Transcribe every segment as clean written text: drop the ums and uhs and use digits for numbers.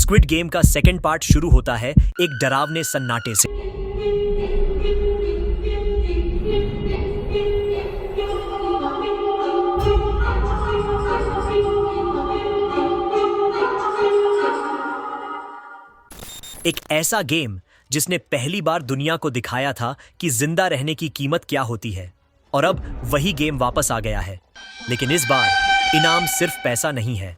Squid game का second part शुरू होता है एक डरावने सन्नाटे से। एक ऐसा गेम जिसने पहली बार दुनिया को दिखाया था कि जिंदा रहने की कीमत क्या होती है, और अब वही गेम वापस आ गया है। लेकिन इस बार इनाम सिर्फ पैसा नहीं है,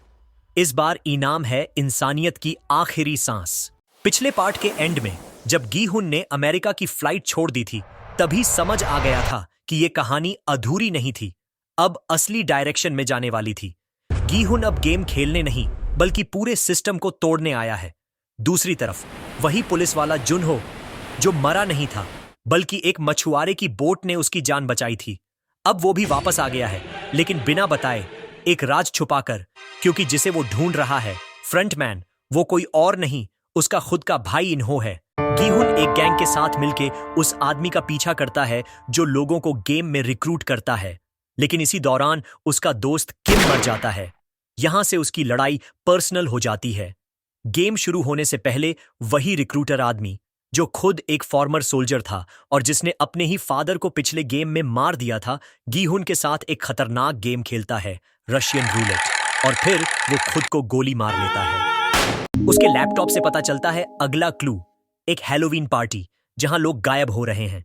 इस बार इनाम है इंसानियत की आखिरी सांस। पिछले पार्ट के एंड में जब गीहुन ने अमेरिका की फ्लाइट छोड़ दी थी, तभी समझ आ गया था कि यह कहानी अधूरी नहीं थी, अब असली डायरेक्शन में जाने वाली थी। गीहुन अब गेम खेलने नहीं बल्कि पूरे सिस्टम को तोड़ने आया है। दूसरी तरफ वही पुलिस वाला जुनहो, जो मरा नहीं था बल्कि एक मछुआरे की बोट ने उसकी जान बचाई थी, अब वो भी वापस आ गया है, लेकिन बिना बताए, एक राज छुपाकर, क्योंकि जिसे वो ढूंढ रहा है, फ्रंटमैन, वो कोई और नहीं, उसका खुद का भाई इन्हो है। गीहुन एक गैंग के साथ मिलके उस आदमी का पीछा करता है जो लोगों को गेम में रिक्रूट करता है, लेकिन इसी दौरान उसका दोस्त किम मर जाता है। यहां से उसकी लड़ाई पर्सनल हो जाती है। गेम शुरू होने से पहले वही रिक्रूटर आदमी, जो खुद एक फॉर्मर सोल्जर था और जिसने अपने ही फादर को पिछले गेम में मार दिया था, गीहुन के साथ एक खतरनाक गेम खेलता है, रशियन रूलेट, और फिर वो खुद को गोली मार लेता है। उसके लैपटॉप से पता चलता है अगला क्लू, एक हैलोवीन पार्टी जहां लोग गायब हो रहे हैं।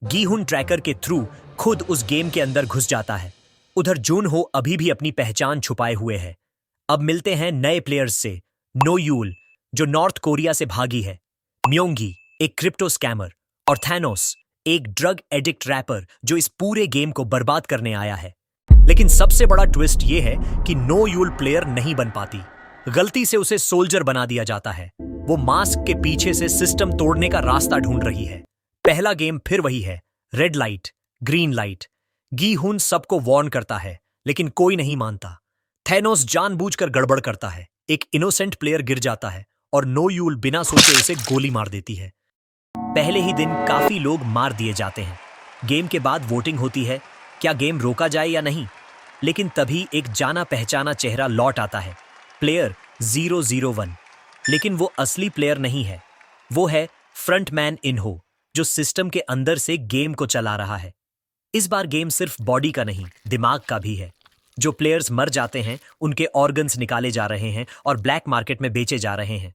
गीहुन ट्रैकर के थ्रू खुद उस गेम के अंदर घुस जाता है। उधर जुनहो अभी भी अपनी पहचान छुपाए हुए है। अब मिलते हैं नए प्लेयर्स से। नोयूल, जो नॉर्थ कोरिया से भागी है, म्योंगी, एक क्रिप्टो स्कैमर, और थैनोस, एक ड्रग एडिक्ट रैपर जो इस पूरे गेम को बर्बाद करने आया है। लेकिन सबसे बड़ा ट्विस्ट यह है कि नोयूल प्लेयर नहीं बन पाती, गलती से उसे सोल्जर बना दिया जाता है। वो मास्क के पीछे से सिस्टम तोड़ने का रास्ता ढूंढ रही है। पहला गेम फिर वही है, रेड लाइट, ग्रीन लाइट। गीहुन सबको वार्न करता है, लेकिन कोई नहीं मानता। थैनोस जानबूझकर गड़बड़ करता है, एक इनोसेंट प्लेयर गिर जाता है और नोयूल बिना सोचे उसे गोली मार देती है। पहले ही दिन काफी लोग मार दिए जाते हैं। गेम के बाद वोटिंग होती है, क्या गेम रोका जाए या नहीं। लेकिन तभी एक जाना पहचाना चेहरा लौट आता है, प्लेयर 001। लेकिन वो असली प्लेयर नहीं है, वो है फ्रंटमैन इन्हो, जो सिस्टम के अंदर से गेम को चला रहा है। इस बार गेम सिर्फ बॉडी का नहीं, दिमाग का भी है। जो प्लेयर्स मर जाते हैं, उनके ऑर्गन्स निकाले जा रहे हैं और ब्लैक मार्केट में बेचे जा रहे हैं।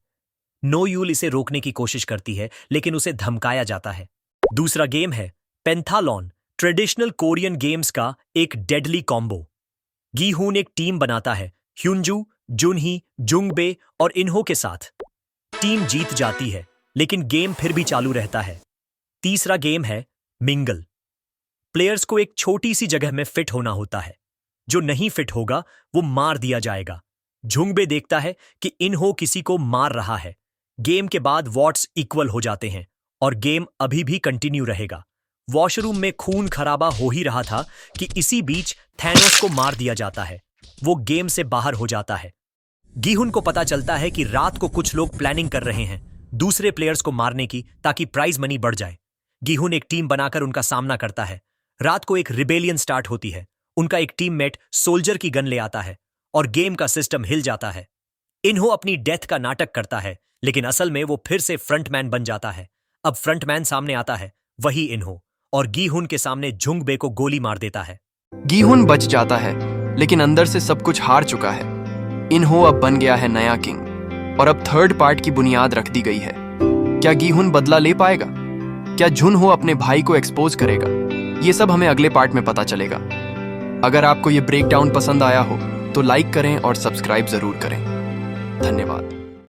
नोयूल इसे रोकने की कोशिश करती है, लेकिन उसे धमकाया जाता है। दूसरा गेम है पेंथालॉन, ट्रेडिशनल कोरियन गेम्स का एक डेडली कॉम्बो। गीहुन एक टीम बनाता है, ह्युंजू, जुनही, जुंगबे और इन्हो के साथ। टीम जीत जाती है, लेकिन गेम फिर भी चालू रहता है। तीसरा गेम है मिंगल। प्लेयर्स को एक छोटी सी जगह में फिट होना होता है, जो नहीं फिट होगा वो मार दिया जाएगा। झुंगबे देखता है कि इन्हो किसी को मार रहा है। गेम के बाद वॉट्स इक्वल हो जाते हैं और गेम अभी भी कंटिन्यू रहेगा। वॉशरूम में खून खराबा हो ही रहा था कि इसी बीच थैनोस को मार दिया जाता है। वो गेम से बाहर हो जाता है। गीहुन को पता चलता है कि रात को कुछ लोग प्लानिंग कर रहे हैं दूसरे प्लेयर्स को मारने की, ताकि प्राइज मनी बढ़ जाए। गीहुन एक टीम बनाकर उनका सामना करता है। रात को एक रिबेलियन स्टार्ट होती है। उनका एक टीममेट सोल्जर की गन ले आता है और गेम का सिस्टम हिल जाता है। इन्हो अपनी डेथ का नाटक करता है, लेकिन असल में वो फिर से फ्रंटमैन बन जाता है। अब फ्रंटमैन सामने आता है, वही इन्हो, और गीहुन के सामने झुंगबे को गोली मार देता है। गीहुन बच जाता है, लेकिन अंदर से सब कुछ हार चुका है। इन्हो अब बन गया है नया किंग, और अब थर्ड पार्ट की बुनियाद रख दी गई है। क्या गीहुन बदला ले पाएगा? क्या जुनहो अपने भाई को एक्सपोज करेगा? ये सब हमें अगले पार्ट में पता चलेगा। अगर आपको ये ब्रेकडाउन पसंद आया हो तो लाइक करें और सब्सक्राइब जरूर करें। धन्यवाद।